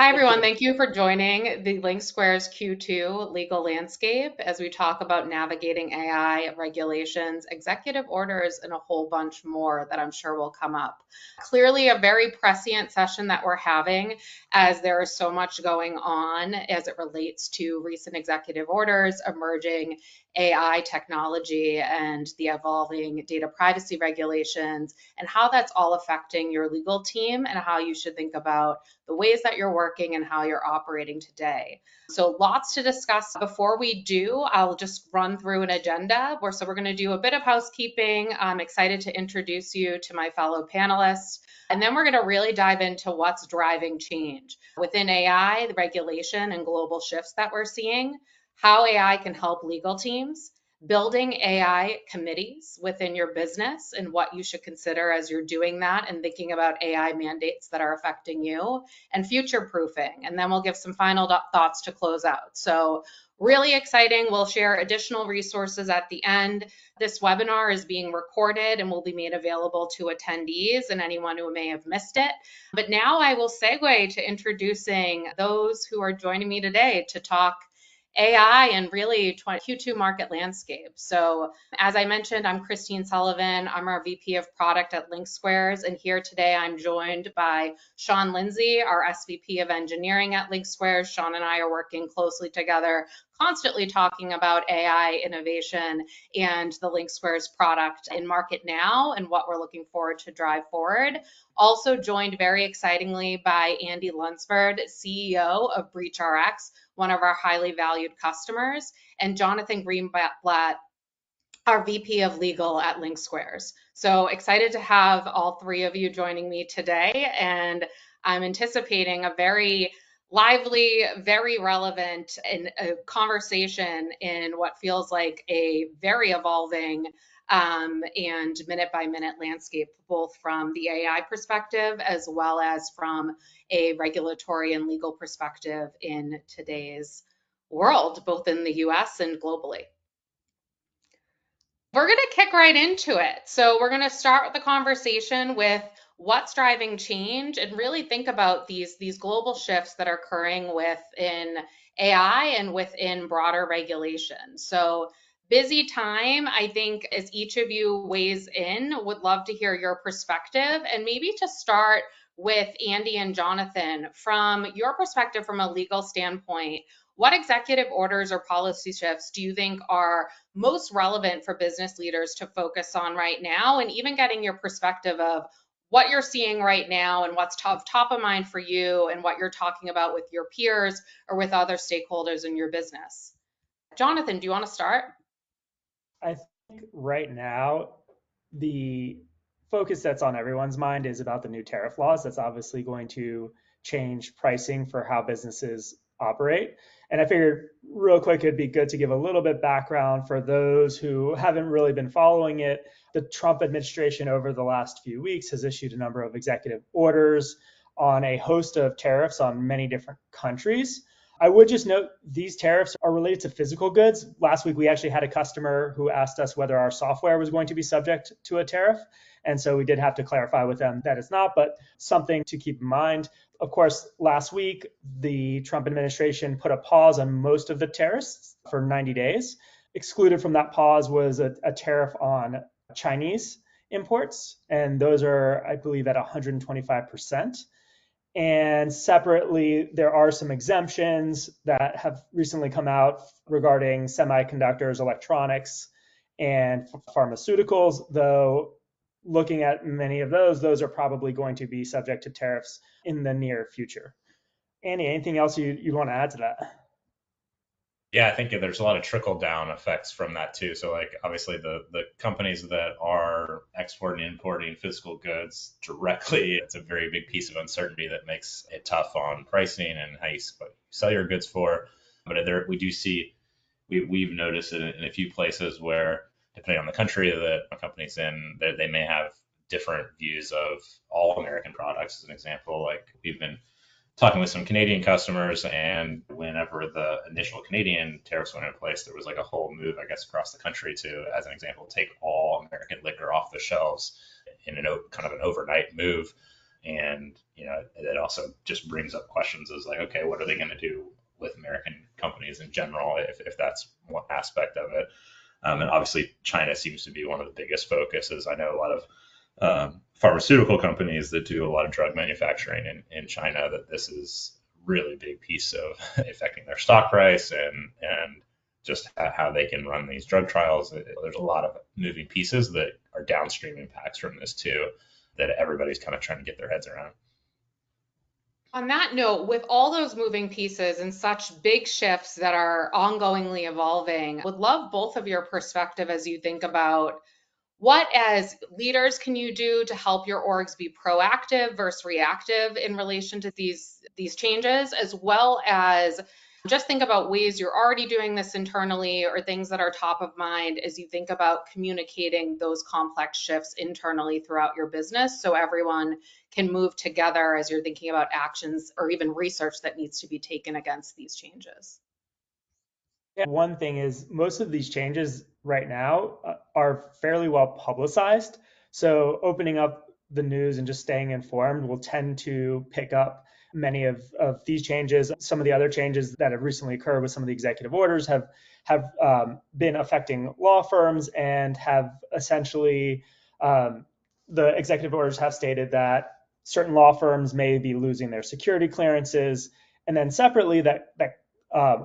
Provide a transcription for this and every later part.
Hi, everyone. Thank you for joining the Link Square's Q2 legal landscape as we talk about navigating AI, regulations, executive orders, and a whole bunch more that I'm sure will come up. Clearly, a very prescient session that we're having as there is so much going on as it relates to recent executive orders, emerging AI technology, and the evolving data privacy regulations, and how that's all affecting your legal team and how you should think about the ways that you're working and how you're operating today. So lots to discuss. Before we do, I'll just run through an agenda. We're going to do a bit of housekeeping. I'm excited to introduce you to my fellow panelists. And then we're going to really dive into what's driving change within AI, the regulation and global shifts that we're seeing, how AI can help legal teams, building AI committees within your business and what you should consider as you're doing that and thinking about AI mandates that are affecting you, and future proofing. And then we'll give some final thoughts to close out. So really exciting. We'll share additional resources at the end. This webinar is being recorded and will be made available to attendees and anyone who may have missed it. But now I will segue to introducing those who are joining me today to talk AI and really Q2 market landscape. So as I mentioned, I'm Christine Sullivan. I'm our VP of Product at Link Squares. And here today, I'm joined by Sean Lindsay, our SVP of Engineering at Link Squares. Sean and I are working closely together, constantly talking about AI innovation and the Link Squares product in market now and what we're looking forward to drive forward. Also joined very excitingly by Andy Lunsford, CEO of BreachRx, one of our highly valued customers, and Jonathan Greenblatt, our VP of Legal at Link Squares. So excited to have all three of you joining me today, and I'm anticipating a very lively, very relevant conversation in what feels like a very evolving and minute by minute landscape, both from the AI perspective as well as from a regulatory and legal perspective in today's world, both in the US and globally. We're going to kick right into it. So we're going to start with the conversation with what's driving change and really think about these global shifts that are occurring within AI and within broader regulation. So busy time, I think, as each of you weighs in, would love to hear your perspective, and maybe to start with Andy and Jonathan, from your perspective from a legal standpoint, what executive orders or policy shifts do you think are most relevant for business leaders to focus on right now, and even getting your perspective of what you're seeing right now and what's top of mind for you and what you're talking about with your peers or with other stakeholders in your business? Jonathan, do you want to start? I think right now, the focus that's on everyone's mind is about the new tariff laws. That's obviously going to change pricing for how businesses operate. And I figured real quick, it'd be good to give a little bit background for those who haven't really been following it. The Trump administration over the last few weeks has issued a number of executive orders on a host of tariffs on many different countries. I would just note these tariffs are related to physical goods. Last week, we actually had a customer who asked us whether our software was going to be subject to a tariff. And so we did have to clarify with them that it's not, but something to keep in mind. Of course, last week, the Trump administration put a pause on most of the tariffs for 90 days. Excluded from that pause was a tariff on Chinese imports. And those are, I believe, at 125%. And separately, there are some exemptions that have recently come out regarding semiconductors, electronics, and pharmaceuticals, though looking at many of those are probably going to be subject to tariffs in the near future. Annie, anything else you'd want to add to that? Yeah, I think there's a lot of trickle down effects from that too. So like obviously the companies that are exporting and importing physical goods directly, it's a very big piece of uncertainty that makes it tough on pricing and how you sell your goods for. But there we do see we've noticed it in a few places where depending on the country that a company's in, they may have different views of all American products. As an example, like we've been talking with some Canadian customers, and whenever the initial Canadian tariffs went in place, there was like a whole move, I guess, across the country to, as an example, take all American liquor off the shelves in kind of an overnight move. And, it also just brings up questions as like, okay, what are they going to do with American companies in general, if that's one aspect of it. And obviously, China seems to be one of the biggest focuses. I know a lot of pharmaceutical companies that do a lot of drug manufacturing in China, that this is really big piece of affecting their stock price and just how they can run these drug trials. There's a lot of moving pieces that are downstream impacts from this too, that everybody's kind of trying to get their heads around. On that note, with all those moving pieces and such big shifts that are ongoingly evolving, would love both of your perspective as you think about what as leaders can you do to help your orgs be proactive versus reactive in relation to these changes, as well as just think about ways you're already doing this internally or things that are top of mind as you think about communicating those complex shifts internally throughout your business so everyone can move together as you're thinking about actions or even research that needs to be taken against these changes. Yeah, one thing is most of these changes right now are fairly well publicized. So opening up the news and just staying informed will tend to pick up many of these changes. Some of the other changes that have recently occurred with some of the executive orders have been affecting law firms and have essentially the executive orders have stated that certain law firms may be losing their security clearances, and then separately that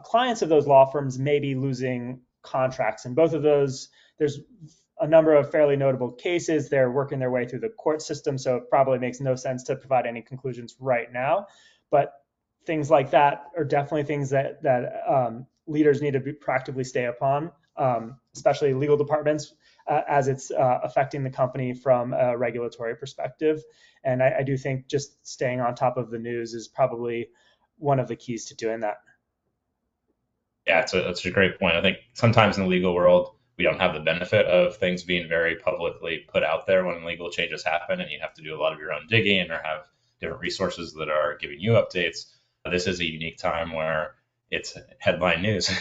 clients of those law firms may be losing contracts. And both of those, there's a number of fairly notable cases. They're working their way through the court system, so it probably makes no sense to provide any conclusions right now. But things like that are definitely things that leaders need to proactively stay upon, especially legal departments, as it's affecting the company from a regulatory perspective. And I do think just staying on top of the news is probably one of the keys to doing that. Yeah, it's a great point. I think sometimes in the legal world, we don't have the benefit of things being very publicly put out there when legal changes happen, and you have to do a lot of your own digging or have different resources that are giving you updates. This is a unique time where it's headline news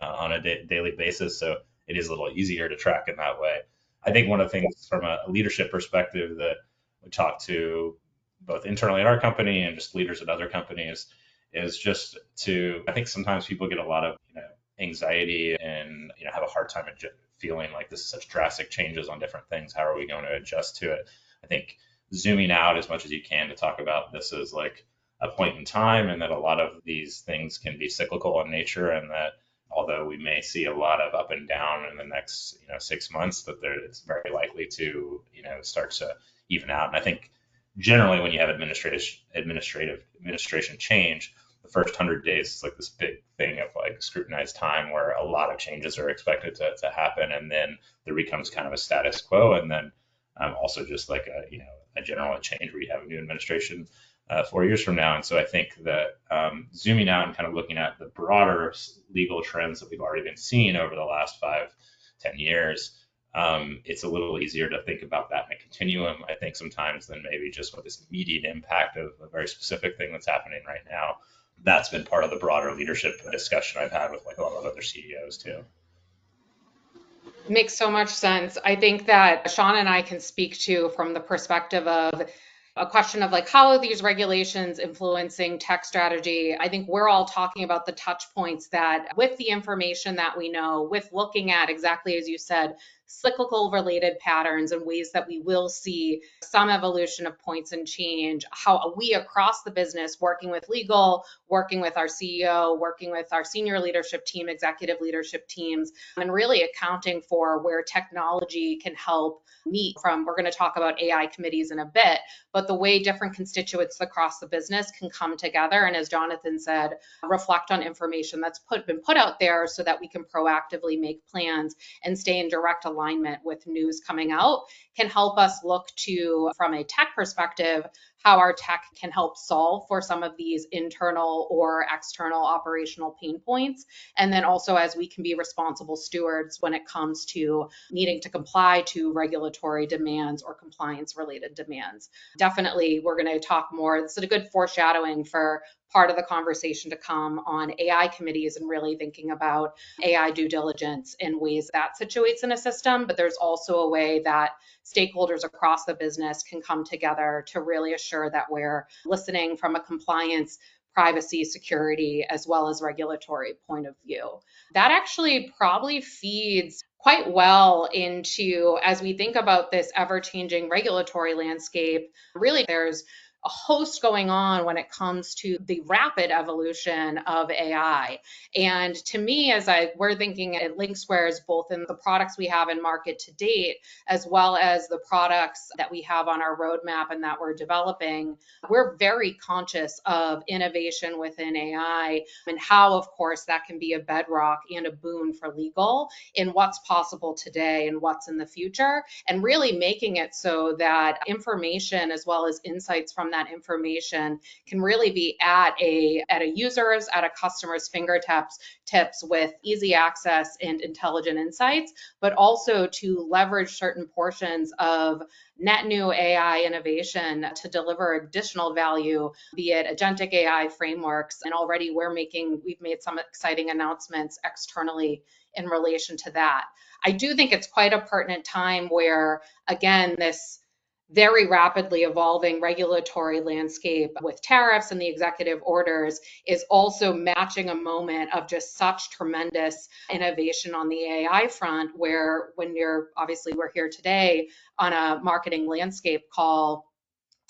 on a daily basis, so it is a little easier to track in that way. I think one of the things from a leadership perspective that we talk to both internally at our company and just leaders at other companies is just to, I think sometimes people get a lot of anxiety and have a hard time feeling like this is such drastic changes on different things. How are we going to adjust to it? I think zooming out as much as you can to talk about this as like a point in time, and that a lot of these things can be cyclical in nature, and that although we may see a lot of up and down in the next 6 months, that it's very likely to start to even out. And I think generally when you have administration change, the first 100 days is like this big thing of like scrutinized time where a lot of changes are expected to happen, and then there becomes kind of a status quo, and then also just like a general change where you have a new administration 4 years from now. And so I think that zooming out and kind of looking at the broader legal trends that we've already been seeing over the last 5-10 years, it's a little easier to think about that in a continuum, I think, sometimes than maybe just with this immediate impact of a very specific thing that's happening right now. That's been part of the broader leadership discussion I've had with like a lot of other CEOs too. Makes so much sense. I think that Sean and I can speak to from the perspective of a question of like, how are these regulations influencing tech strategy? I think we're all talking about the touch points that with the information that we know, with looking at exactly as you said, cyclical related patterns and ways that we will see some evolution of points and change, how we across the business, working with legal, working with our CEO, working with our senior leadership team, executive leadership teams, and really accounting for where technology can help meet from, we're going to talk about AI committees in a bit, but the way different constituents across the business can come together and, as Jonathan said, reflect on information that's been put out there so that we can proactively make plans and stay in direct alignment with news coming out, can help us look to, from a tech perspective, how our tech can help solve for some of these internal or external operational pain points. And then also as we can be responsible stewards when it comes to needing to comply to regulatory demands or compliance related demands. Definitely, we're going to talk more. This is a good foreshadowing for part of the conversation to come on AI committees and really thinking about AI due diligence in ways that situates in a system. But there's also a way that stakeholders across the business can come together to really assure that we're listening from a compliance, privacy, security, as well as regulatory point of view. That actually probably feeds quite well into, as we think about this ever changing regulatory landscape, really there's a host going on when it comes to the rapid evolution of AI. And to me, we're thinking at LinkSquares, both in the products we have in market to date, as well as the products that we have on our roadmap and that we're developing, we're very conscious of innovation within AI and how, of course, that can be a bedrock and a boon for legal in what's possible today and what's in the future, and really making it so that information as well as insights from that information can really be at a customer's fingertips with easy access and intelligent insights, but also to leverage certain portions of net new AI innovation to deliver additional value, be it agentic AI frameworks. And already we've made some exciting announcements externally in relation to that. I do think it's quite a pertinent time where, again, this very rapidly evolving regulatory landscape with tariffs and the executive orders is also matching a moment of just such tremendous innovation on the AI front, where we're here today on a marketing landscape call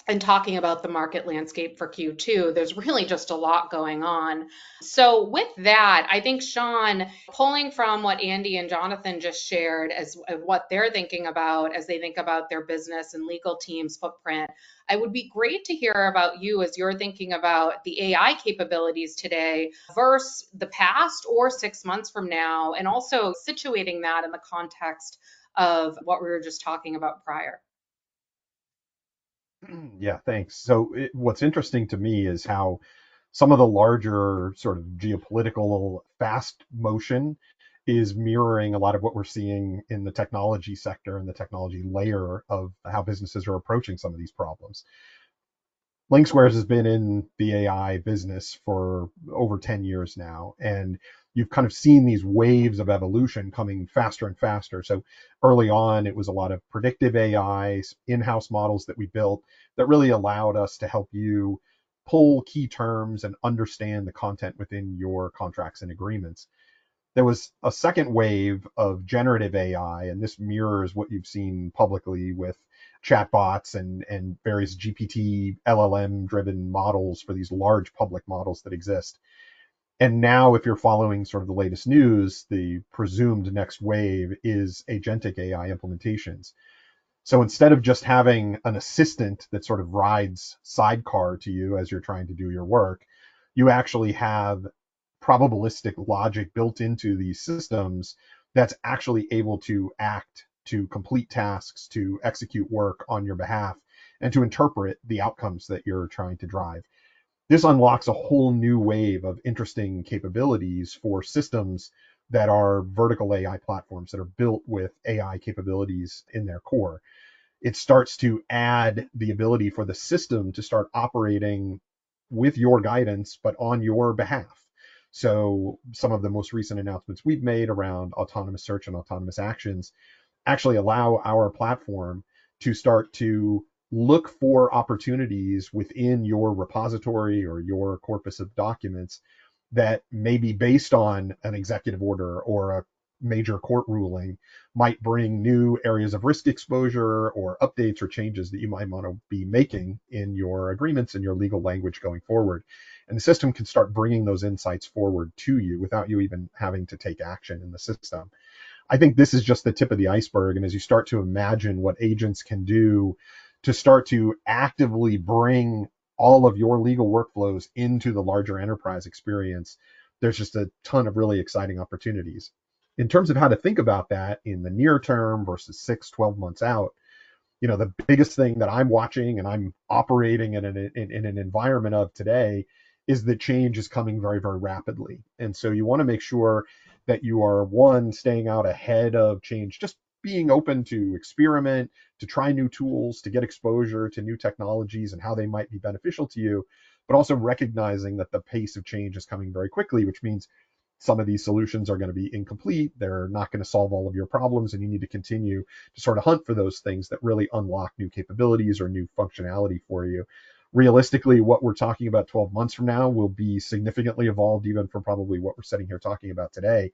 and talking about the market landscape for Q2, there's really just a lot going on. So with that, I think, Sean, pulling from what Andy and Jonathan just shared as what they're thinking about as they think about their business and legal team's footprint, it would be great to hear about you as you're thinking about the AI capabilities today versus the past or 6 months from now, and also situating that in the context of what we were just talking about prior. Yeah, thanks. So what's interesting to me is how some of the larger sort of geopolitical fast motion is mirroring a lot of what we're seeing in the technology sector and the technology layer of how businesses are approaching some of these problems. LinkSquares has been in the AI business for over 10 years now, and you've kind of seen these waves of evolution coming faster and faster. So early on, it was a lot of predictive AI, in-house models that we built that really allowed us to help you pull key terms and understand the content within your contracts and agreements. There was a second wave of generative AI, and this mirrors what you've seen publicly with chatbots and various GPT, LLM driven models for these large public models that exist. And now, if you're following sort of the latest news, the presumed next wave is agentic AI implementations. So instead of just having an assistant that sort of rides sidecar to you as you're trying to do your work, you actually have probabilistic logic built into these systems that's actually able to act, to complete tasks, to execute work on your behalf, and to interpret the outcomes that you're trying to drive. This unlocks a whole new wave of interesting capabilities for systems that are vertical AI platforms that are built with AI capabilities in their core. It starts to add the ability for the system to start operating with your guidance, but on your behalf. So some of the most recent announcements we've made around autonomous search and autonomous actions actually allow our platform to start to look for opportunities within your repository or your corpus of documents that may be based on an executive order or a major court ruling, might bring new areas of risk exposure or updates or changes that you might want to be making in your agreements and your legal language going forward. And the system can start bringing those insights forward to you without you even having to take action in the system. I think this is just the tip of the iceberg. And as you start to imagine what agents can do to start to actively bring all of your legal workflows into the larger enterprise experience, there's just a ton of really exciting opportunities. In terms of how to think about that in the near term versus 6, 12 months out, The biggest thing that I'm watching and I'm operating in an environment of today is that change is coming very, very rapidly. And so you want to make sure that you are, one, staying out ahead of change, just being open to experiment, to try new tools, to get exposure to new technologies and how they might be beneficial to you, but also recognizing that the pace of change is coming very quickly, which means some of these solutions are going to be incomplete. They're not going to solve all of your problems, and you need to continue to sort of hunt for those things that really unlock new capabilities or new functionality for you. Realistically, what we're talking about 12 months from now will be significantly evolved even from probably what we're sitting here talking about today.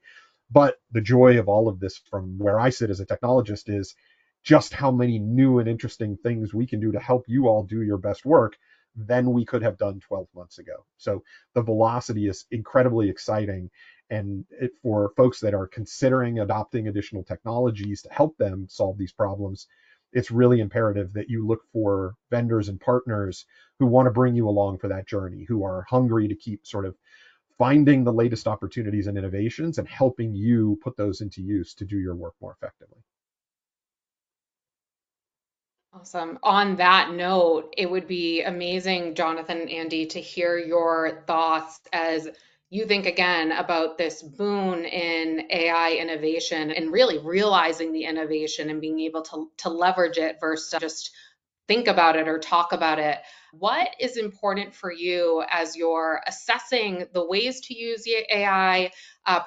But the joy of all of this from where I sit as a technologist is just how many new and interesting things we can do to help you all do your best work than we could have done 12 months ago. So the velocity is incredibly exciting. And for folks that are considering adopting additional technologies to help them solve these problems, it's really imperative that you look for vendors and partners who want to bring you along for that journey, who are hungry to keep sort of finding the latest opportunities and innovations and helping you put those into use to do your work more effectively. Awesome. On that note, it would be amazing, Jonathan and Andy, to hear your thoughts as you think again about this boon in AI innovation and really realizing the innovation and being able to leverage it versus just think about it or talk about it. What is important for you as you're assessing the ways to use the AI,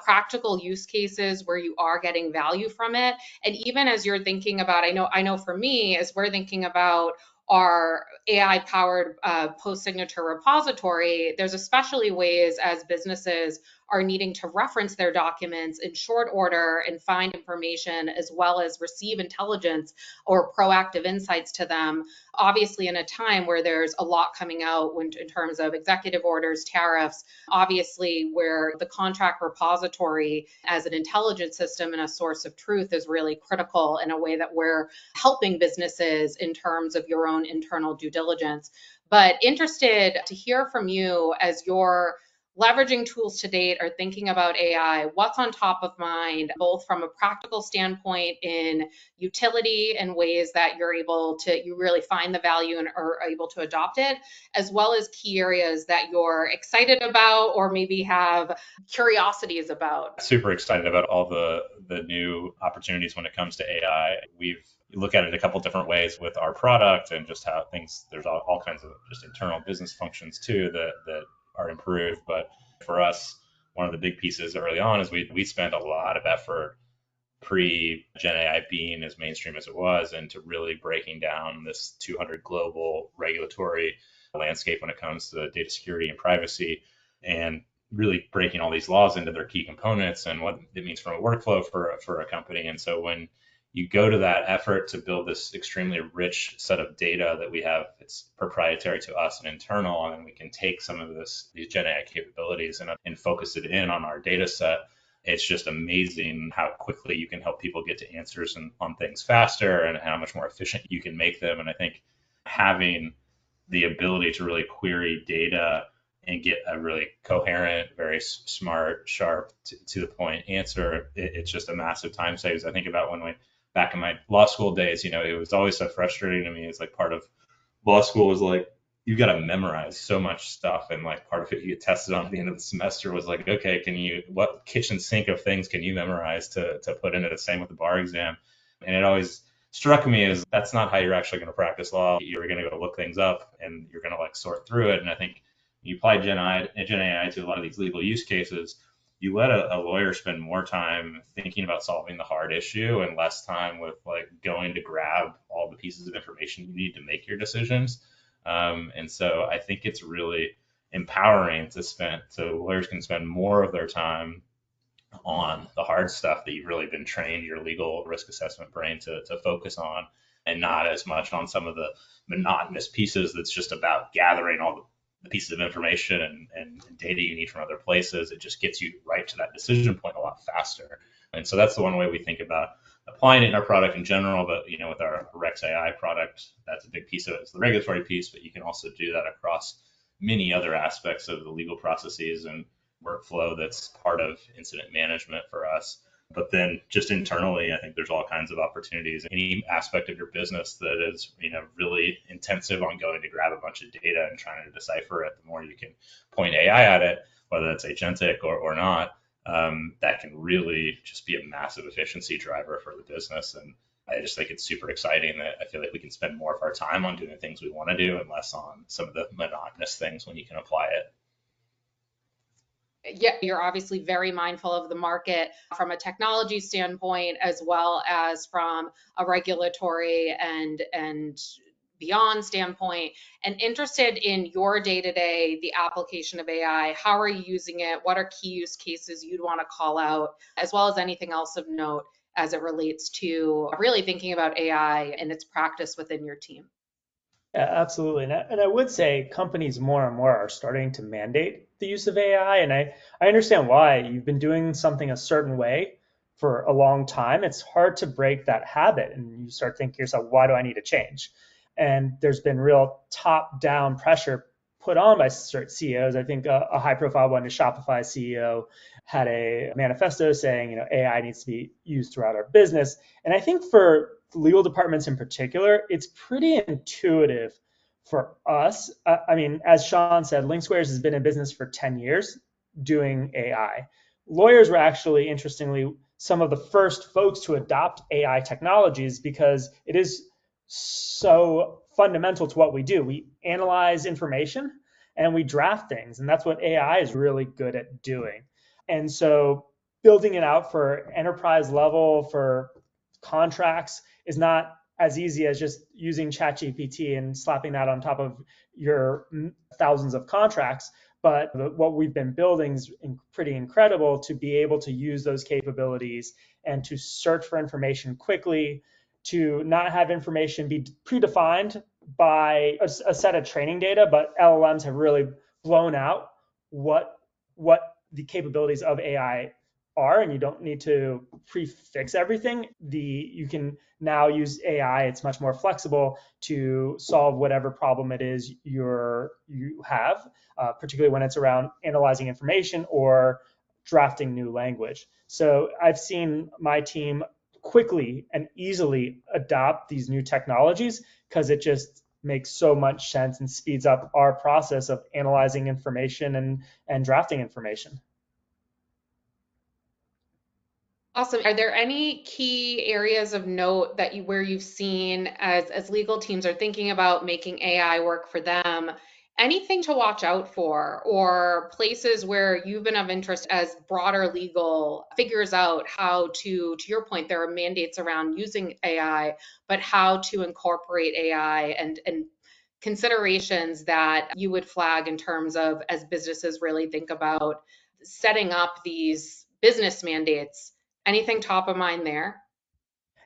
practical use cases where you are getting value from it, and even as you're thinking about, I know for me, as we're thinking about our AI powered post signature repository, there's especially ways as businesses are needing to reference their documents in short order and find information as well as receive intelligence or proactive insights to them. Obviously, in a time where there's a lot coming out in terms of executive orders, tariffs, obviously, where the contract repository as an intelligence system and a source of truth is really critical in a way that we're helping businesses in terms of your own internal due diligence. But interested to hear from you as you're leveraging tools to date or thinking about AI, what's on top of mind, both from a practical standpoint in utility and ways that you really find the value and are able to adopt it, as well as key areas that you're excited about or maybe have curiosities about. Super excited about all the new opportunities when it comes to AI. We look at it a couple different ways with our product and just how things, there's all kinds of just internal business functions too that are improved. But for us, one of the big pieces early on is we spent a lot of effort pre Gen AI being as mainstream as it was, and to really breaking down this 200 global regulatory landscape when it comes to data security and privacy, and really breaking all these laws into their key components and what it means from a workflow for a company. And so when you go to that effort to build this extremely rich set of data that we have, it's proprietary to us and internal, and we can take some of these Gen AI capabilities and focus it in on our data set. It's just amazing how quickly you can help people get to answers on things faster and how much more efficient you can make them. And I think having the ability to really query data and get a really coherent, very smart, sharp, to the point answer, it's just a massive time savings. I think about when back in my law school days, it was always so frustrating to me. It's like part of law school was like, you got to memorize so much stuff. And like part of it you get tested on at the end of the semester was like, okay, what kitchen sink of things can you memorize to put into the same with the bar exam? And it always struck me as that's not how you're actually going to practice law. You're going to go look things up and you're going to like sort through it. And I think you apply Gen AI to a lot of these legal use cases, you let a lawyer spend more time thinking about solving the hard issue and less time with like going to grab all the pieces of information you need to make your decisions. And so I think it's really empowering so lawyers can spend more of their time on the hard stuff that you've really been trained your legal risk assessment brain to focus on, and not as much on some of the monotonous pieces that's just about gathering all the pieces of information and data you need from other places. It just gets you right to that decision point a lot faster. And so that's the one way we think about applying it in our product in general. But with our Rex AI product, that's a big piece of it. It's the regulatory piece, but you can also do that across many other aspects of the legal processes and workflow that's part of incident management for us. But then just internally, I think there's all kinds of opportunities. Any aspect of your business that is, really intensive on going to grab a bunch of data and trying to decipher it, the more you can point AI at it, whether that's agentic or not, that can really just be a massive efficiency driver for the business. And I just think it's super exciting that I feel like we can spend more of our time on doing the things we want to do and less on some of the monotonous things when you can apply it. Yeah, you're obviously very mindful of the market from a technology standpoint, as well as from a regulatory and beyond standpoint, and interested in your day-to-day, the application of AI. How are you using it? What are key use cases you'd want to call out, as well as anything else of note as it relates to really thinking about AI and its practice within your team? Yeah, absolutely. And I would say companies more and more are starting to mandate the use of AI. And I understand why. You've been doing something a certain way for a long time. It's hard to break that habit. And you start thinking to yourself, why do I need to change? And there's been real top down pressure put on by certain CEOs. I think a high profile one, a Shopify CEO, had a manifesto saying, AI needs to be used throughout our business. And I think for legal departments in particular, it's pretty intuitive for us. I mean, as Sean said, LinkSquares has been in business for 10 years doing AI. Lawyers were actually, interestingly, some of the first folks to adopt AI technologies because it is so fundamental to what we do. We analyze information and we draft things, and that's what AI is really good at doing. And so building it out for enterprise level, for contracts, is not as easy as just using ChatGPT and slapping that on top of your thousands of contracts. But what we've been building is pretty incredible to be able to use those capabilities and to search for information quickly, to not have information be predefined by a set of training data, but LLMs have really blown out what the capabilities of AI are, and you don't need to prefix everything. You can now use AI. It's much more flexible to solve whatever problem it is you have, particularly when it's around analyzing information or drafting new language. So I've seen my team quickly and easily adopt these new technologies because it just makes so much sense and speeds up our process of analyzing information and drafting information. Awesome. Are there any key areas of note that where you've seen as legal teams are thinking about making AI work for them? Anything to watch out for, or places where you've been of interest as broader legal figures out how to your point, there are mandates around using AI, but how to incorporate AI and considerations that you would flag in terms of as businesses really think about setting up these business mandates. Anything top of mind there?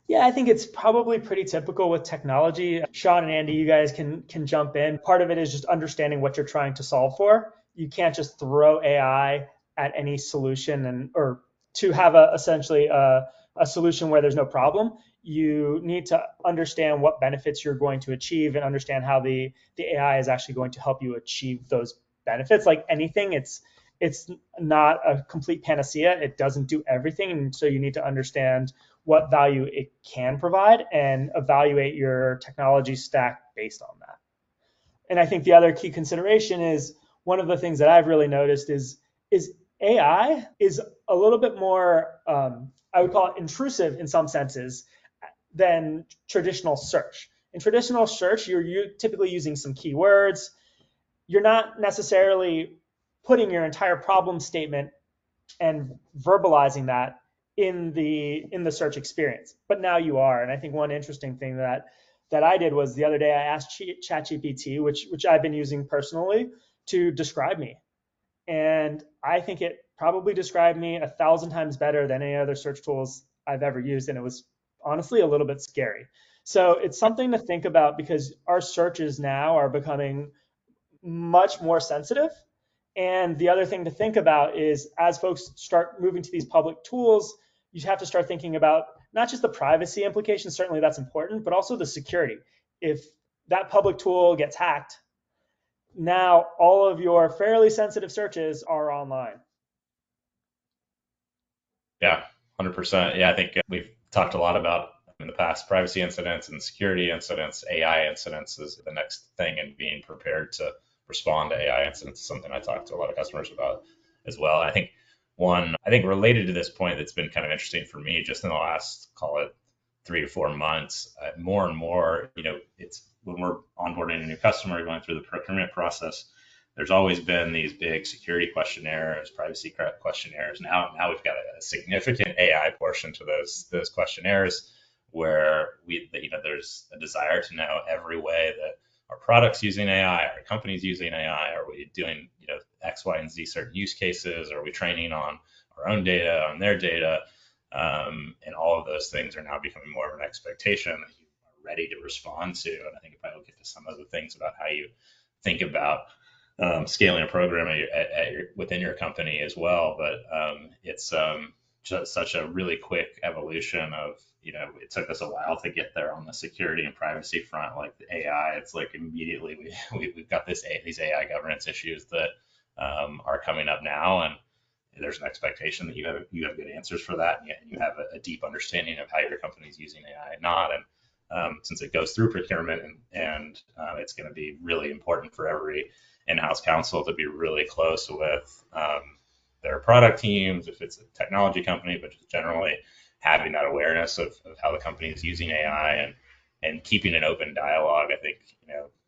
Yeah, I think it's probably pretty typical with technology. Sean and Andy, you guys can jump in. Part of it is just understanding what you're trying to solve for. You can't just throw AI at any solution or to have essentially a solution where there's no problem. You need to understand what benefits you're going to achieve and understand how the AI is actually going to help you achieve those benefits. Like anything, it's not a complete panacea. It doesn't do everything, and so you need to understand what value it can provide and evaluate your technology stack based on that. And I think the other key consideration is one of the things that I've really noticed is AI is a little bit more, I would call it intrusive in some senses than traditional search. In traditional search, you're typically using some keywords. You're not necessarily putting your entire problem statement and verbalizing that in the search experience, but now you are. And I think one interesting thing that I did was the other day I asked ChatGPT, which I've been using personally, to describe me, and I think it probably described me 1,000 times better than any other search tools I've ever used, and it was honestly a little bit scary. So it's something to think about because our searches now are becoming much more sensitive. And the other thing to think about is as folks start moving to these public tools, you have to start thinking about not just the privacy implications, certainly that's important, but also the security. If that public tool gets hacked, now all of your fairly sensitive searches are online. Yeah, 100%. Yeah, I think we've talked a lot about in the past privacy incidents and security incidents. AI incidents is the next thing, and being prepared to respond to AI incidents is something I talk to a lot of customers about as well. I think related to this point that's been kind of interesting for me just in the last, call it 3 to 4 months, more and more, it's when we're onboarding a new customer, going through the procurement process, there's always been these big security questionnaires, privacy questionnaires. Now we've got a significant AI portion to those questionnaires where there's a desire to know every way that our products using AI, our companies using AI, are we doing X, Y, and Z certain use cases? Are we training on our own data, on their data? And all of those things are now becoming more of an expectation that you are ready to respond to. And I think if I look into some of the things about how you think about scaling a program within your company as well. But it's just such a really quick evolution of, it took us a while to get there on the security and privacy front. Like the AI, it's like immediately we've got these AI governance issues that are coming up now, and there's an expectation that you have good answers for that, and you have a deep understanding of how your company is using AI and not. And since it goes through procurement, and it's going to be really important for every in-house counsel to be really close with their product teams, if it's a technology company, but just generally having that awareness of how the company is using AI, and keeping an open dialogue. I think,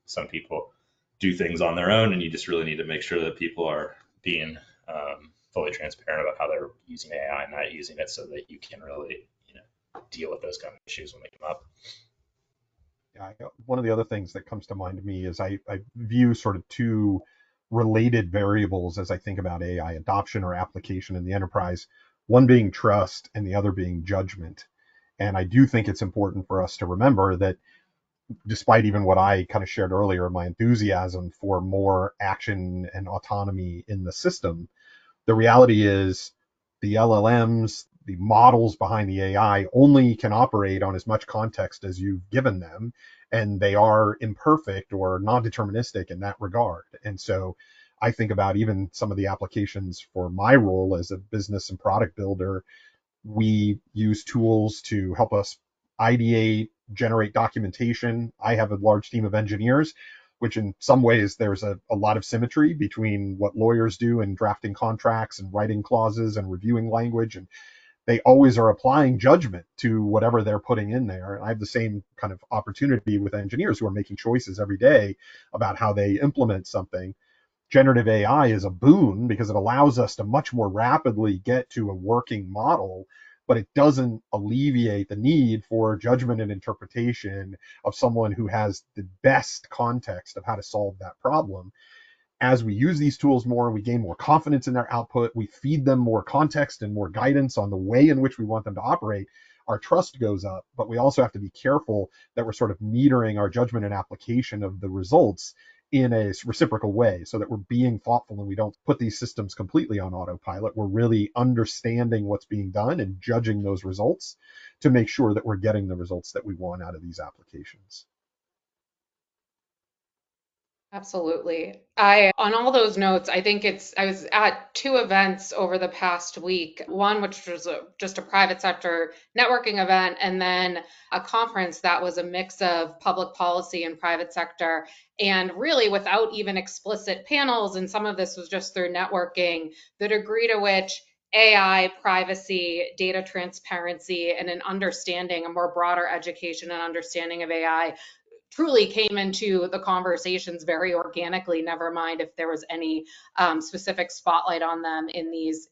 some people do things on their own, and you just really need to make sure that people are being fully transparent about how they're using AI and not using it, so that you can really, deal with those kind of issues when they come up. Yeah, one of the other things that comes to mind to me is I view sort of two related variables as I think about AI adoption or application in the enterprise, one being trust and the other being judgment. And I do think it's important for us to remember that despite even what I kind of shared earlier, my enthusiasm for more action and autonomy in the system, the reality is the LLMs, the models behind the AI only can operate on as much context as you've given them, and they are imperfect or non-deterministic in that regard. And so I think about even some of the applications for my role as a business and product builder. We use tools to help us ideate, generate documentation. I have a large team of engineers, which in some ways there's a lot of symmetry between what lawyers do in drafting contracts and writing clauses and reviewing language. And they always are applying judgment to whatever they're putting in there. And I have the same kind of opportunity with engineers who are making choices every day about how they implement something. Generative AI is a boon because it allows us to much more rapidly get to a working model, but it doesn't alleviate the need for judgment and interpretation of someone who has the best context of how to solve that problem. As we use these tools more, we gain more confidence in their output, we feed them more context and more guidance on the way in which we want them to operate, our trust goes up. But we also have to be careful that we're sort of metering our judgment and application of the results in a reciprocal way, so that we're being thoughtful and we don't put these systems completely on autopilot. We're really understanding what's being done and judging those results to make sure that we're getting the results that we want out of these applications. Absolutely. On all those notes, I was at two events over the past week. One, which was just a private sector networking event, and then a conference that was a mix of public policy and private sector. And really, without even explicit panels, and some of this was just through networking, the degree to which AI, privacy, data transparency, and an understanding, a more broader education and understanding of AI truly came into the conversations very organically, never mind if there was any specific spotlight on them in these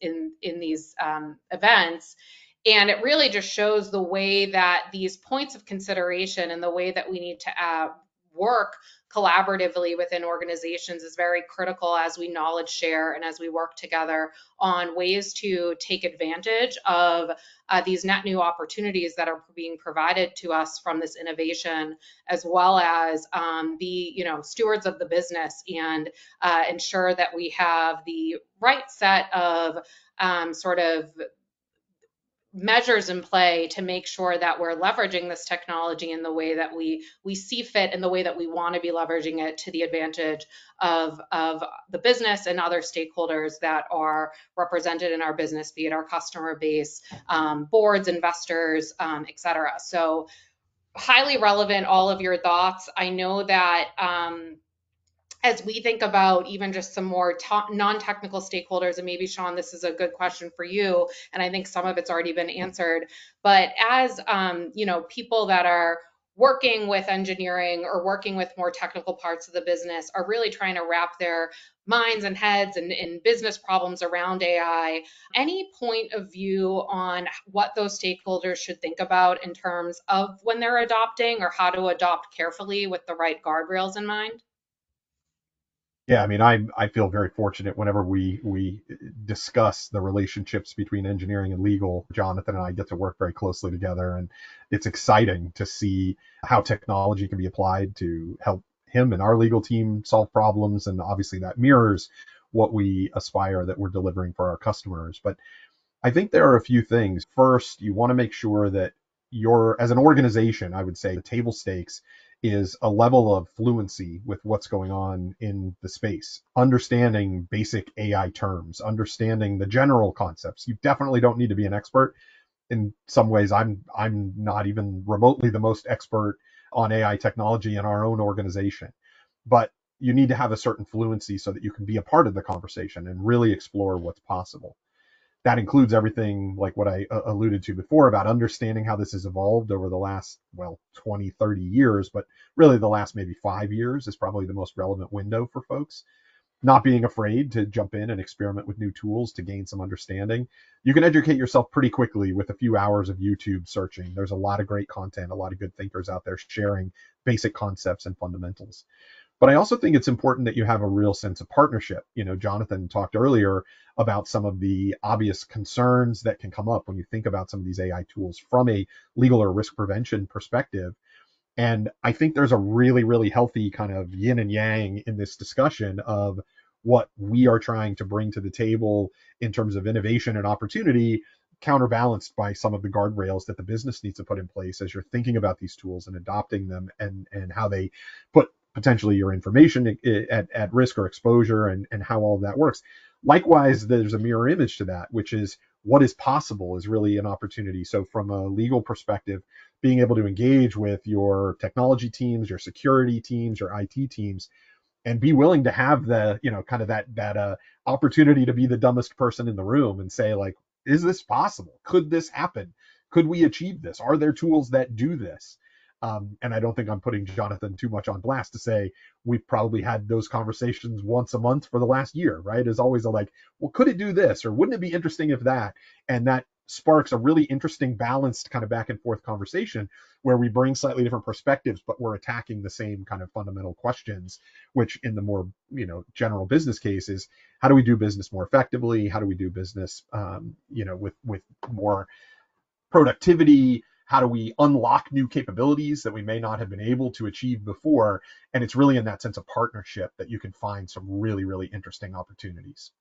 events. And it really just shows the way that these points of consideration and the way that we need to work collaboratively within organizations is very critical as we knowledge share and as we work together on ways to take advantage of these net new opportunities that are being provided to us from this innovation, as well as be stewards of the business and ensure that we have the right set of sort of measures in play to make sure that we're leveraging this technology in the way that we see fit and the way that we want to be leveraging it to the advantage of the business and other stakeholders that are represented in our business, be it our customer base, boards, investors, et cetera. So highly relevant, all of your thoughts. I know that as we think about even just some more non-technical stakeholders, and maybe Sean, this is a good question for you, and I think some of it's already been answered, but as people that are working with engineering or working with more technical parts of the business are really trying to wrap their minds and heads and business problems around AI, any point of view on what those stakeholders should think about in terms of when they're adopting, or how to adopt carefully with the right guardrails in mind? Yeah, I mean, I feel very fortunate whenever we discuss the relationships between engineering and legal. Jonathan and I get to work very closely together, and it's exciting to see how technology can be applied to help him and our legal team solve problems. And obviously, that mirrors what we aspire that we're delivering for our customers. But I think there are a few things. First, you want to make sure that you're, as an organization, I would say the table stakes is a level of fluency with what's going on in the space, understanding basic AI terms, understanding the general concepts. You definitely don't need to be an expert. In some ways, I'm not even remotely the most expert on AI technology in our own organization, but you need to have a certain fluency so that you can be a part of the conversation and really explore what's possible. That includes everything like what I alluded to before about understanding how this has evolved over the last, well, 20, 30 years, but really the last maybe 5 years is probably the most relevant window for folks. Not being afraid to jump in and experiment with new tools to gain some understanding. You can educate yourself pretty quickly with a few hours of YouTube searching. There's a lot of great content, a lot of good thinkers out there sharing basic concepts and fundamentals. But I also think it's important that you have a real sense of partnership. Jonathan talked earlier about some of the obvious concerns that can come up when you think about some of these AI tools from a legal or risk prevention perspective. And I think there's a really, really healthy kind of yin and yang in this discussion of what we are trying to bring to the table in terms of innovation and opportunity, counterbalanced by some of the guardrails that the business needs to put in place as you're thinking about these tools and adopting them, and how they put potentially your information at risk or exposure, and how all of that works. Likewise, there's a mirror image to that, which is what is possible is really an opportunity. So from a legal perspective, being able to engage with your technology teams, your security teams, your IT teams, and be willing to have the, kind of that opportunity to be the dumbest person in the room and say, like, is this possible? Could this happen? Could we achieve this? Are there tools that do this? And I don't think I'm putting Jonathan too much on blast to say we've probably had those conversations once a month for the last year, right? Is always like, well, could it do this? Or wouldn't it be interesting if that? And that sparks a really interesting, balanced kind of back and forth conversation where we bring slightly different perspectives, but we're attacking the same kind of fundamental questions, which in the more, general business case is, how do we do business more effectively? How do we do business, with more productivity? How do we unlock new capabilities that we may not have been able to achieve before? And it's really in that sense of partnership that you can find some really, really interesting opportunities.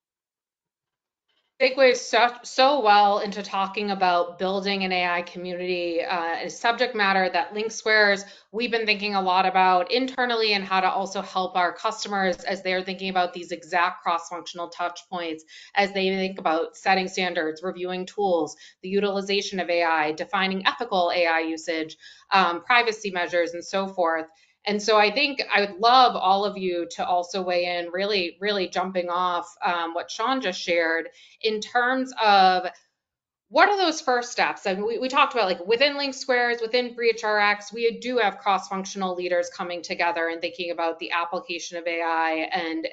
Segues so well into talking about building an AI community, a subject matter that LinkSquares we've been thinking a lot about internally, and how to also help our customers as they're thinking about these exact cross-functional touch points as they think about setting standards, reviewing tools, the utilization of AI, defining ethical AI usage, privacy measures, and so forth. And so I think I would love all of you to also weigh in, really, really jumping off what Sean just shared in terms of what are those first steps? And we talked about, like, within LinkSquares, within BreachRx, we do have cross-functional leaders coming together and thinking about the application of AI and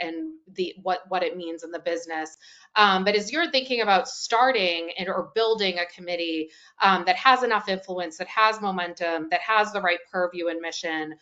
the what it means in the business. But as you're thinking about starting or building a committee that has enough influence, that has momentum, that has the right purview and mission,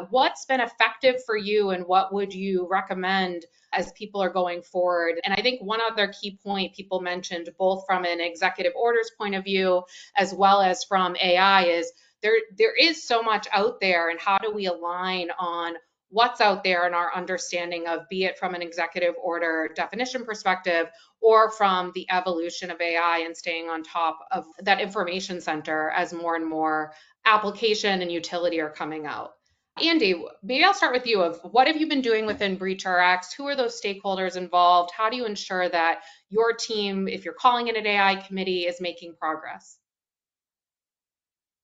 what's been effective for you, and what would you recommend as people are going forward? And I think one other key point people mentioned, both from an executive orders point of view as well as from AI, is there is so much out there, and how do we align on what's out there and our understanding of, be it from an executive order definition perspective or from the evolution of AI and staying on top of that information center as more and more application and utility are coming out. Andy, maybe I'll start with you. Of what have you been doing within BreachRx? Who are those stakeholders involved? How do you ensure that your team, if you're calling it an AI committee, is making progress?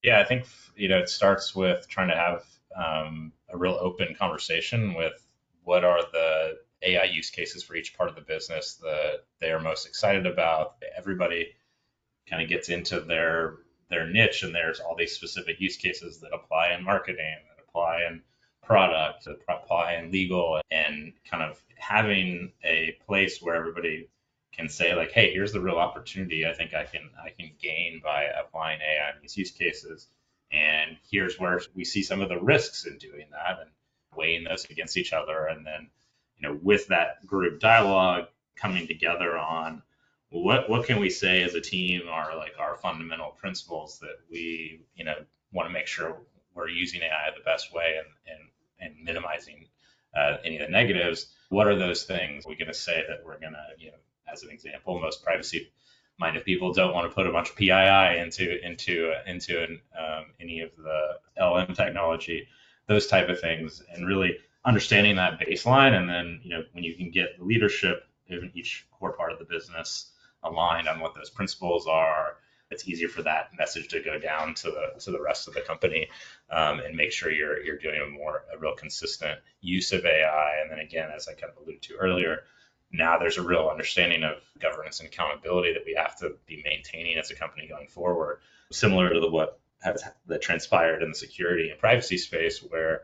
Yeah, I think it starts with trying to have a real open conversation with what are the AI use cases for each part of the business that they are most excited about. Everybody kind of gets into their niche, and there's all these specific use cases that apply in marketing, that apply in product, that apply in legal, and kind of having a place where everybody can say like, hey, here's the real opportunity I think I can gain by applying AI in these use cases, and here's where we see some of the risks in doing that, and weighing those against each other, and then with that group dialogue coming together on what can we say as a team are like our fundamental principles that we want to make sure we're using AI the best way, and minimizing any of the negatives. What are those things we're going to say that we're going to, as an example, most privacy minded people don't want to put a bunch of PII into any of the LM technology, those type of things, and really understanding that baseline. And then when you can get leadership in each core part of the business aligned on what those principles are, it's easier for that message to go down to the rest of the company, and make sure you're doing a real consistent use of AI. And then again, as I kind of alluded to earlier, now there's a real understanding of governance and accountability that we have to be maintaining as a company going forward, similar to what that transpired in the security and privacy space, where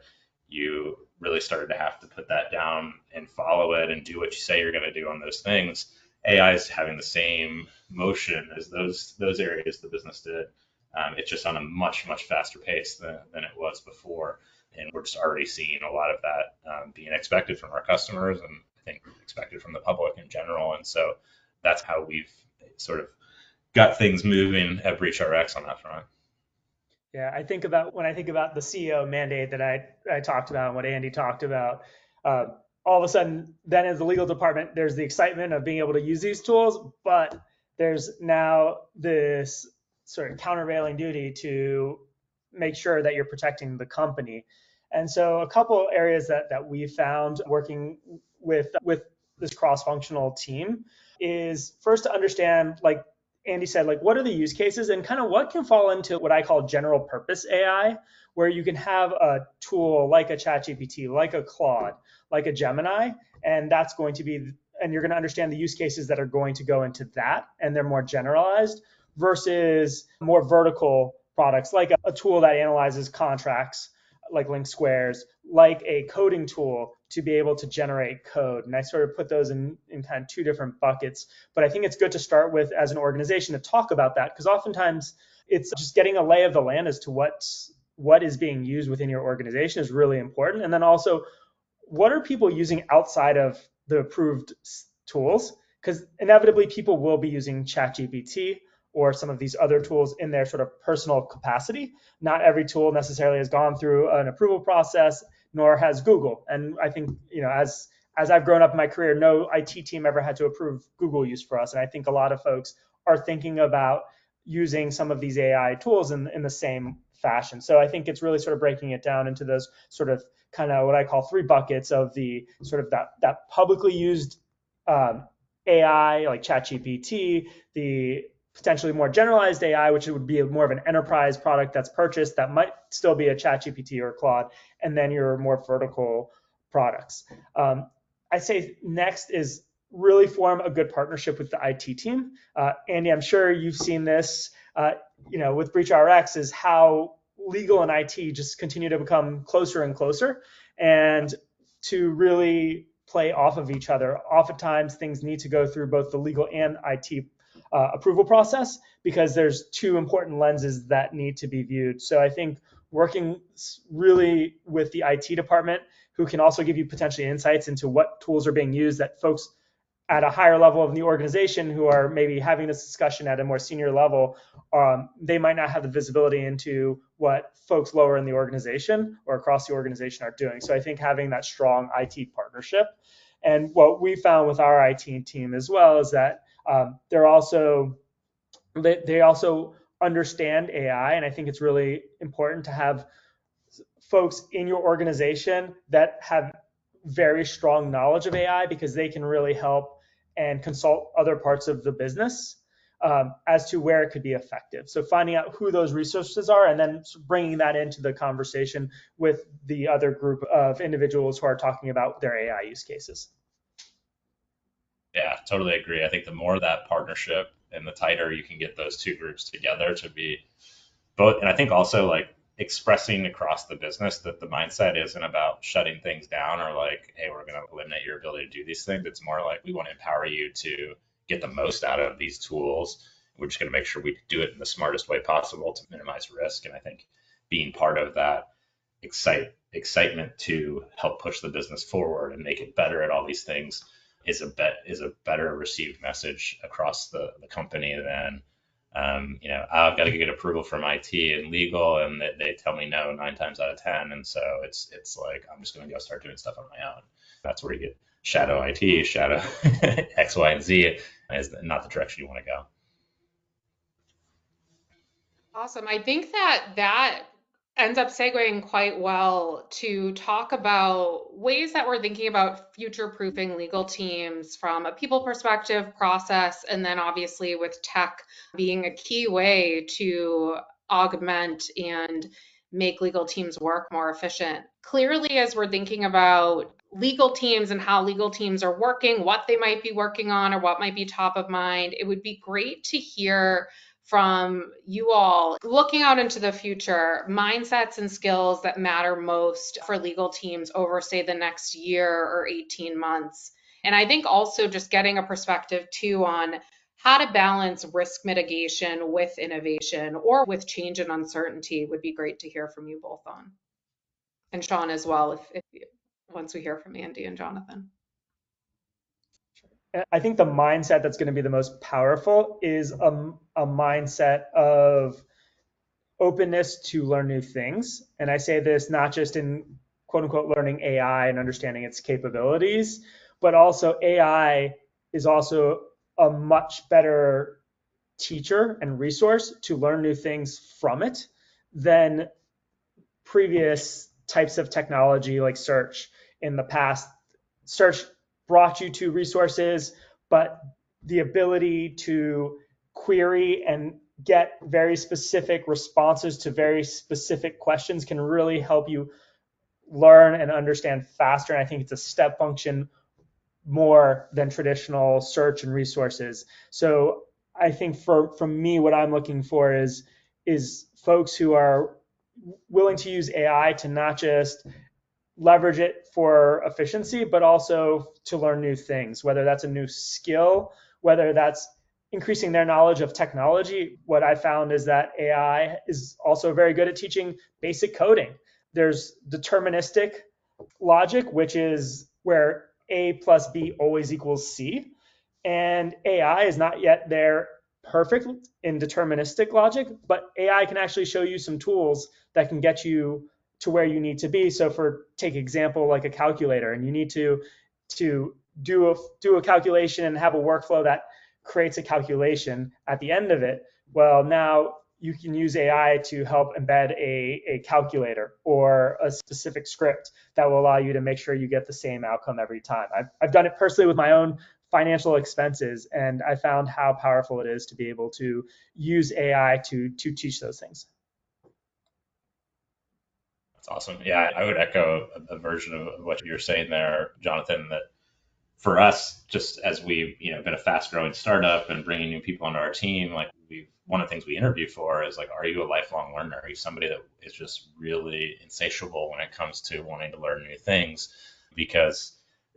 you really started to have to put that down and follow it and do what you say you're going to do on those things. AI is having the same motion as those areas the business did. It's just on a much faster pace than it was before, and we're just already seeing a lot of that being expected from our customers, and I think expected from the public in general. And so that's how we've sort of got things moving at BreachRx on that front. Yeah, when I think about the CEO mandate that I talked about and what Andy talked about, all of a sudden, then as the legal department, there's the excitement of being able to use these tools, but there's now this sort of countervailing duty to make sure that you're protecting the company. And so a couple areas that we found working with this cross-functional team is first to understand, like Andy said, like what are the use cases and kind of what can fall into what I call general purpose AI, where you can have a tool like a ChatGPT, like a Claude, like a Gemini, and that's going to be, and you're going to understand the use cases that are going to go into that, and they're more generalized versus more vertical products, like a tool that analyzes contracts, like link squares, like a coding tool to be able to generate code. And I sort of put those in kind of two different buckets. But I think it's good to start with as an organization to talk about that, because oftentimes it's just getting a lay of the land as to what is being used within your organization is really important. And then also, what are people using outside of the approved tools? Because inevitably people will be using ChatGPT or some of these other tools in their sort of personal capacity. Not every tool necessarily has gone through an approval process, nor has Google. And I think, as I've grown up in my career, no IT team ever had to approve Google use for us. And I think a lot of folks are thinking about using some of these AI tools in the same fashion. So I think it's really sort of breaking it down into those sort of kind of what I call three buckets of the sort of that publicly used AI like ChatGPT, the potentially more generalized AI, which would be more of an enterprise product that's purchased that might still be a ChatGPT or Claude, and then your more vertical products. I say next is really form a good partnership with the IT team. Andy, I'm sure you've seen this, with BreachRx, is how legal and IT just continue to become closer and closer, and to really play off of each other. Oftentimes, things need to go through both the legal and IT approval process, because there's two important lenses that need to be viewed. So I think working really with the IT department, who can also give you potentially insights into what tools are being used that folks at a higher level of the organization who are maybe having this discussion at a more senior level, they might not have the visibility into what folks lower in the organization or across the organization are doing. So I think having that strong IT partnership, and what we found with our IT team as well is that they're also they also understand AI, and I think it's really important to have folks in your organization that have very strong knowledge of AI because they can really help and consult other parts of the business as to where it could be effective. So finding out who those resources are and then bringing that into the conversation with the other group of individuals who are talking about their AI use cases. Yeah, totally agree. I think the more that partnership and the tighter you can get those two groups together to be both, and I think also like expressing across the business that the mindset isn't about shutting things down or like, hey, we're going to eliminate your ability to do these things. It's more like we want to empower you to get the most out of these tools. We're just going to make sure we do it in the smartest way possible to minimize risk. And I think being part of that excitement to help push the business forward and make it better at all these things is a better received message across the company than I've got to get approval from IT and legal, and they tell me no 9 times out of 10, and so it's like I'm just going to go start doing stuff on my own. That's where you get shadow IT, shadow X, Y, and Z is not the direction you want to go. Awesome. I think that ends up segueing quite well to talk about ways that we're thinking about future-proofing legal teams from a people perspective, process, and then obviously with tech being a key way to augment and make legal teams work more efficient. Clearly, as we're thinking about legal teams and how legal teams are working, what they might be working on, or what might be top of mind, it would be great to hear from you all looking out into the future, mindsets and skills that matter most for legal teams over, say, the next year or 18 months. And I think also just getting a perspective too on how to balance risk mitigation with innovation or with change and uncertainty would be great to hear from you both on. And Sean as well, if once we hear from Andy and Jonathan. I think the mindset that's going to be the most powerful is a mindset of openness to learn new things. And I say this not just in quote unquote learning AI and understanding its capabilities, but also AI is also a much better teacher and resource to learn new things from it than previous types of technology like search in the past. Search brought you to resources, but the ability to query and get very specific responses to very specific questions can really help you learn and understand faster. And I think it's a step function more than traditional search and resources. So I think from me, what I'm looking for is folks who are willing to use AI to not just leverage it for efficiency, but also to learn new things, whether that's a new skill, whether that's increasing their knowledge of technology. What I found is that AI is also very good at teaching basic coding. There's deterministic logic, which is where A plus B always equals C. And AI is not yet there perfect in deterministic logic, but AI can actually show you some tools that can get you to where you need to be. So for take example like a calculator, and you need to do a calculation and have a workflow that creates a calculation at the end of it. Well, now you can use AI to help embed a calculator or a specific script that will allow you to make sure you get the same outcome every time. I've done it personally with my own financial expenses, and I found how powerful it is to be able to use AI to teach those things. That's awesome. Yeah, I would echo a version of what you're saying there, Jonathan, that for us, just as we've been a fast growing startup and bringing new people onto our team, like one of the things we interview for is like, are you a lifelong learner? Are you somebody that is just really insatiable when it comes to wanting to learn new things? Because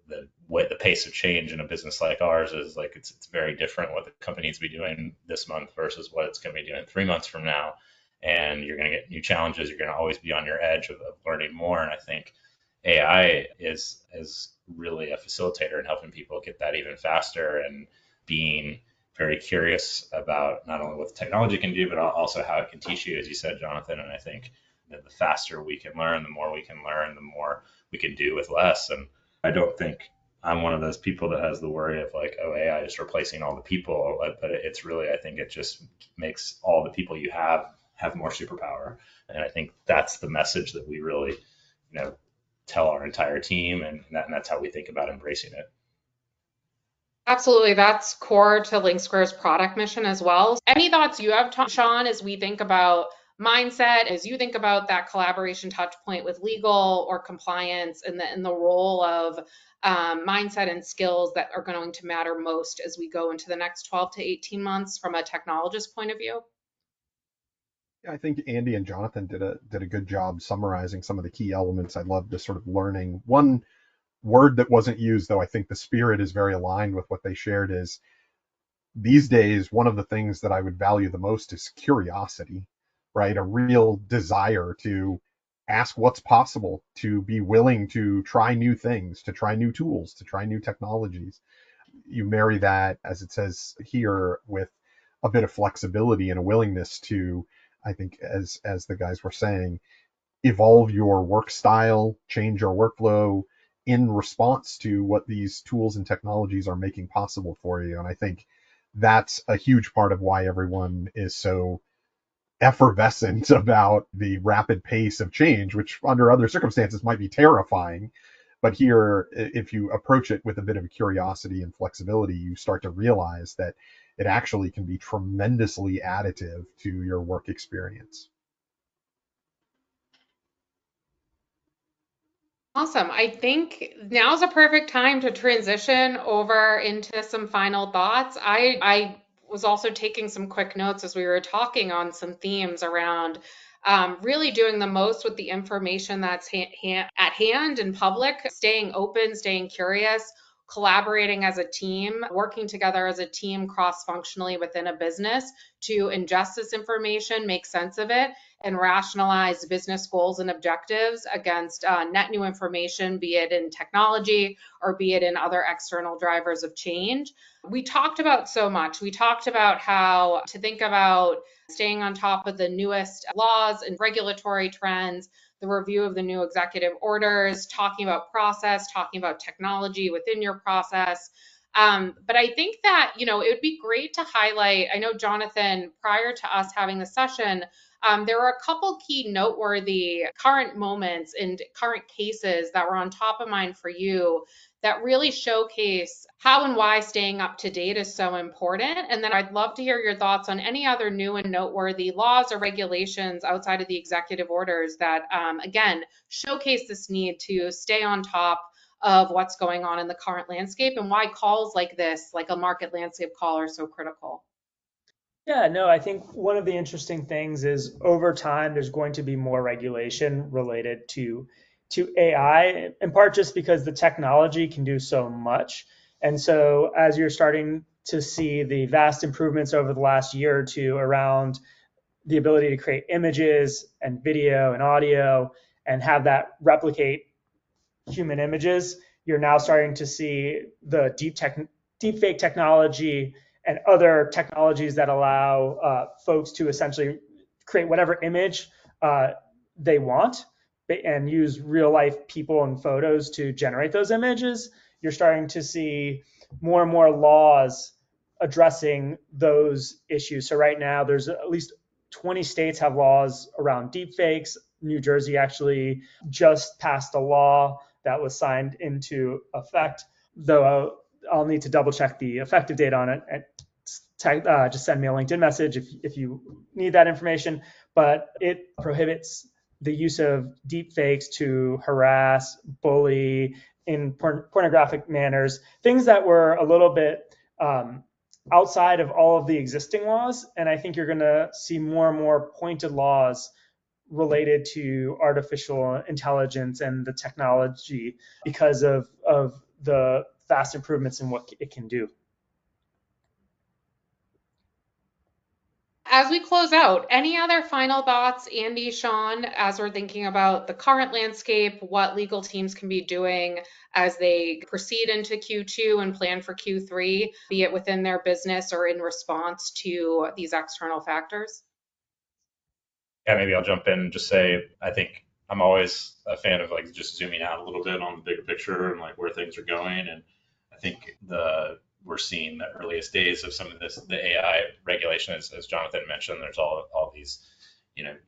the pace of change in a business like ours is like it's very different what the company needs to be doing this month versus what it's going to be doing 3 months from now. And you're going to get new challenges. You're going to always be on your edge of learning more. And I think AI is really a facilitator in helping people get that even faster and being very curious about not only what the technology can do, but also how it can teach you, as you said, Jonathan. And I think that the faster we can learn, the more we can learn, the more we can do with less. And I don't think I'm one of those people that has the worry of like, oh, AI is replacing all the people. But it's really, I think it just makes all the people you have more superpower. And I think that's the message that we really, tell our entire team. And that's how we think about embracing it. Absolutely. That's core to Link Square's product mission as well. Any thoughts you have, Sean, as we think about mindset, as you think about that collaboration touch point with legal or compliance and the role of mindset and skills that are going to matter most as we go into the next 12 to 18 months from a technologist point of view? I think Andy and Jonathan did a good job summarizing some of the key elements. I love this sort of learning. One word that wasn't used, though I think the spirit is very aligned with what they shared, is these days, one of the things that I would value the most is curiosity, right? A real desire to ask what's possible, to be willing to try new things, to try new tools, to try new technologies. You marry that, as it says here, with a bit of flexibility and a willingness to, I think, as the guys were saying, evolve your work style, change your workflow in response to what these tools and technologies are making possible for you. And I think that's a huge part of why everyone is so effervescent about the rapid pace of change, which under other circumstances might be terrifying. But here, if you approach it with a bit of curiosity and flexibility, you start to realize that it actually can be tremendously additive to your work experience. Awesome. I think now's a perfect time to transition over into some final thoughts. I was also taking some quick notes as we were talking on some themes around really doing the most with the information that's at hand in public, staying open, staying curious, collaborating as a team, working together as a team cross-functionally within a business to ingest this information, make sense of it, and rationalize business goals and objectives against net new information, be it in technology or be it in other external drivers of change. We talked about so much. We talked about how to think about staying on top of the newest laws and regulatory trends, the review of the new executive orders, talking about process, talking about technology within your process. But I think that, it would be great to highlight. I know, Jonathan, prior to us having the session, there were a couple key noteworthy current moments and current cases that were on top of mind for you that really showcase how and why staying up to date is so important. And then I'd love to hear your thoughts on any other new and noteworthy laws or regulations outside of the executive orders that, again, showcase this need to stay on top of what's going on in the current landscape and why calls like this, like a market landscape call, are so critical. Yeah, no, I think one of the interesting things is over time, there's going to be more regulation related to AI, in part just because the technology can do so much. And so as you're starting to see the vast improvements over the last year or two around the ability to create images and video and audio and have that replicate human images, you're now starting to see the deep fake technology and other technologies that allow folks to essentially create whatever image they want and use real life people and photos to generate those images. You're starting to see more and more laws addressing those issues. So right now, there's at least 20 states have laws around deepfakes. New Jersey actually just passed a law that was signed into effect, though I'll need to double check the effective date on it. Just send me a LinkedIn message if you need that information. But it prohibits the use of deep fakes to harass, bully in pornographic manners, things that were a little bit outside of all of the existing laws. And I think you're going to see more and more pointed laws related to artificial intelligence and the technology because of the fast improvements in what it can do. as we close out, any other final thoughts, Andy, Sean, as we're thinking about the current landscape, what legal teams can be doing as they proceed into Q2 and plan for Q3, be it within their business or in response to these external factors? Yeah, maybe I'll jump in and just say I think I'm always a fan of like just zooming out a little bit on the bigger picture and like where things are going. And I think we're seeing the earliest days of some of this, the AI regulation, as Jonathan mentioned. There's all these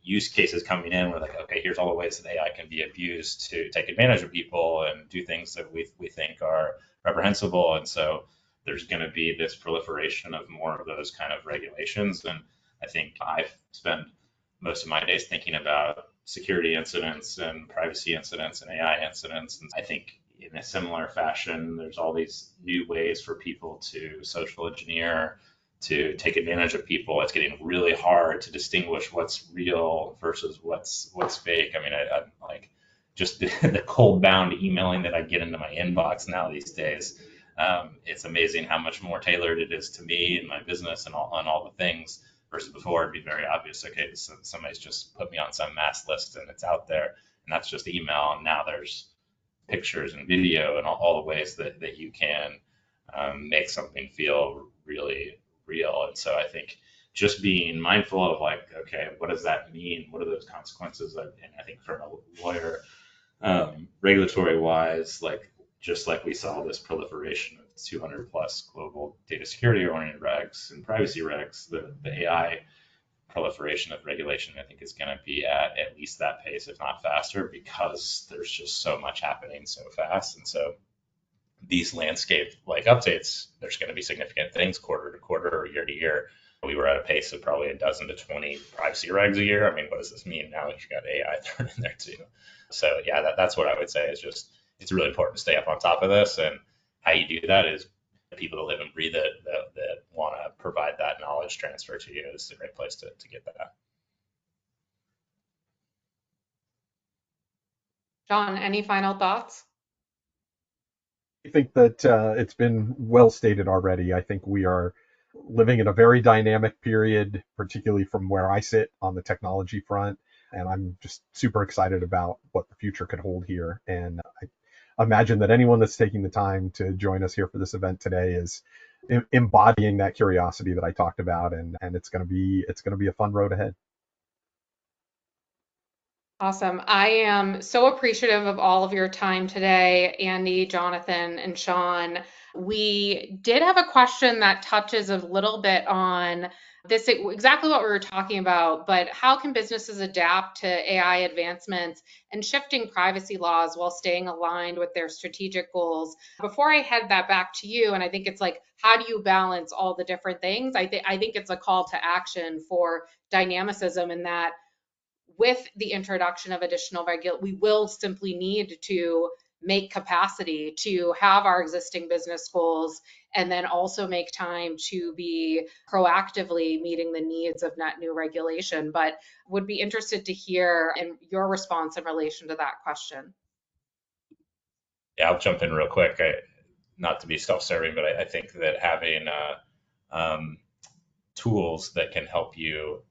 use cases coming in. We're like, okay, here's all the ways that AI can be abused to take advantage of people and do things that we think are reprehensible. And so there's going to be this proliferation of more of those kind of regulations. And I think I've spent most of my days thinking about security incidents and privacy incidents and AI incidents. And I think in a similar fashion, there's all these new ways for people to social engineer, to take advantage of people. It's getting really hard to distinguish what's real versus what's fake. I mean, I'm like just the cold bound emailing that I get into my inbox now these days. It's amazing how much more tailored it is to me and my business and all the things versus before. It'd be very obvious. Okay, so somebody's just put me on some mass list and it's out there, and that's just email. And now there's pictures and video and all the ways that you can make something feel really real. And so I think just being mindful of like, okay, what does that mean? What are those consequences? And I think from a lawyer, regulatory wise, like just like we saw this proliferation of 200 plus global data security oriented regs and privacy regs, the AI proliferation of regulation, I think, is going to be at least that pace, if not faster, because there's just so much happening so fast. And so these landscape like updates, there's going to be significant things quarter to quarter or year to year. We were at a pace of probably a dozen to 20 privacy regs a year. I mean, what does this mean now that you've got AI thrown in there too? So yeah, that's what I would say is just, it's really important to stay up on top of this. And how you do that is people that live and breathe it, that want to provide that knowledge transfer to you, is a great place to get that. John, any final thoughts? I think that it's been well stated already. I think we are living in a very dynamic period, particularly from where I sit on the technology front. And I'm just super excited about what the future could hold here. And I imagine that anyone that's taking the time to join us here for this event today is embodying that curiosity that I talked about. And it's going to be a fun road ahead. Awesome. I am so appreciative of all of your time today, Andy, Jonathan, and Sean. We did have a question that touches a little bit on this, exactly what we were talking about, but how can businesses adapt to AI advancements and shifting privacy laws while staying aligned with their strategic goals? Before I head that back to you, and I think it's like, how do you balance all the different things? I think it's a call to action for dynamicism in that with the introduction of additional we will simply need to make capacity to have our existing business goals and then also make time to be proactively meeting the needs of net new regulation. But would be interested to hear in your response in relation to that question. Yeah, I'll jump in real quick. Not to be self-serving, but I think that having tools that can help you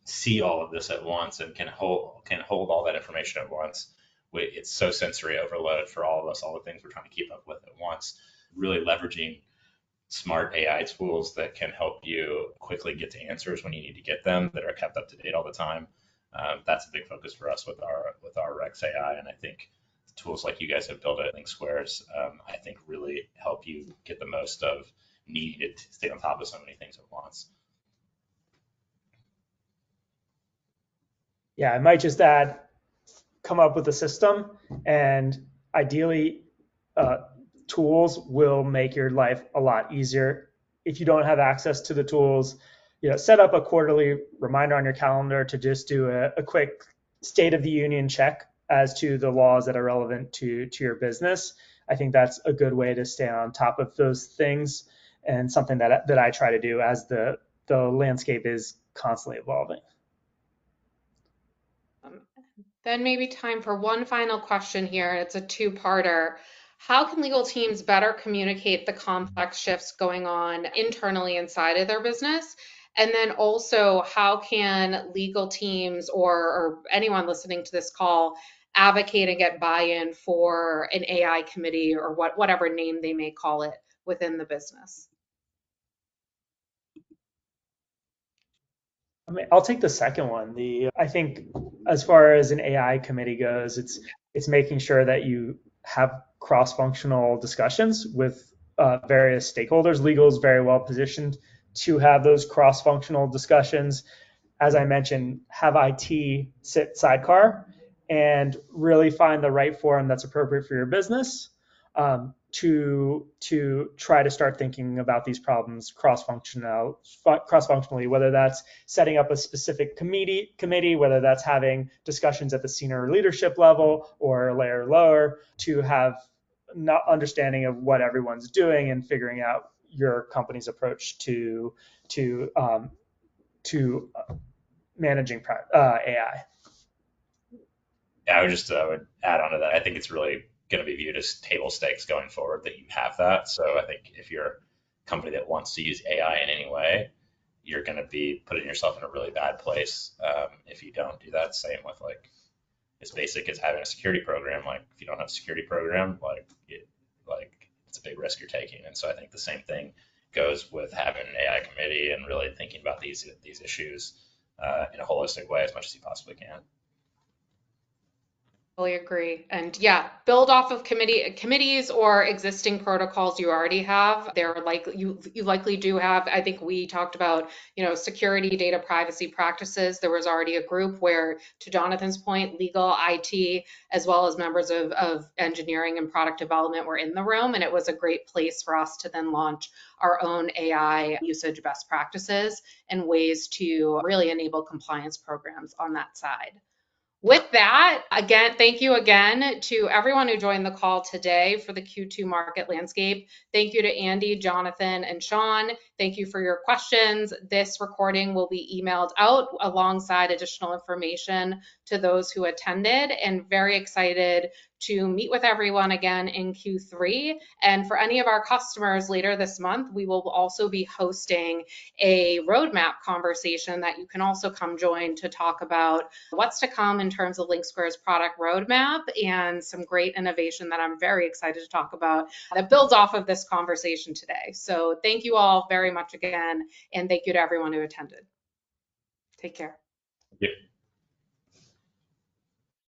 see all of this at once and can hold all that information at once. It's so sensory overload for all of us, all the things we're trying to keep up with at once. Really leveraging smart AI tools that can help you quickly get to answers when you need to get them, that are kept up to date all the time. That's a big focus for us with our Rex AI, and I think tools like you guys have built at LinkSquares, I think really help you get the most of needing to stay on top of so many things at once. Yeah, I might just add, come up with a system, and ideally tools will make your life a lot easier. If you don't have access to the tools, set up a quarterly reminder on your calendar to just do a quick state of the union check as to the laws that are relevant to your business. I think that's a good way to stay on top of those things, and something that I try to do as the landscape is constantly evolving. Then maybe time for one final question here. It's a two-parter. How can legal teams better communicate the complex shifts going on internally inside of their business? And then also, how can legal teams or anyone listening to this call advocate and get buy-in for an AI committee or whatever name they may call it within the business? I mean, I'll take the second one. I think as far as an AI committee goes, it's making sure that you have cross-functional discussions with various stakeholders. Legal is very well positioned to have those cross-functional discussions. As I mentioned, have IT sit sidecar and really find the right forum that's appropriate for your business, to try to start thinking about these problems cross-functionally, whether that's setting up a specific committee, whether that's having discussions at the senior leadership level or a layer lower, to have not understanding of what everyone's doing and figuring out your company's approach to managing AI. Yeah, I would add on to that. I think it's really going to be viewed as table stakes going forward that you have that. So I think if you're a company that wants to use AI in any way, you're going to be putting yourself in a really bad place if you don't do that. Same with like as basic as having a security program. Like if you don't have a security program, like it's a big risk you're taking. And so I think the same thing goes with having an AI committee and really thinking about these issues in a holistic way as much as you possibly can. Totally agree. And yeah, build off of committees or existing protocols you already have. They're like you likely do have. I think we talked about, security, data privacy practices. There was already a group where, to Jonathan's point, legal, IT, as well as members of engineering and product development were in the room. And it was a great place for us to then launch our own AI usage best practices and ways to really enable compliance programs on that side. With that, again, thank you again to everyone who joined the call today for the Q2 market landscape. Thank you to Andy, Jonathan, and Sean. Thank you for your questions. This recording will be emailed out alongside additional information to those who attended, and very excited to meet with everyone again in Q3. And for any of our customers later this month, we will also be hosting a roadmap conversation that you can also come join to talk about what's to come in terms of LinkSquare's product roadmap and some great innovation that I'm very excited to talk about that builds off of this conversation today. So thank you all very much again, and thank you to everyone who attended. Take care. Yeah.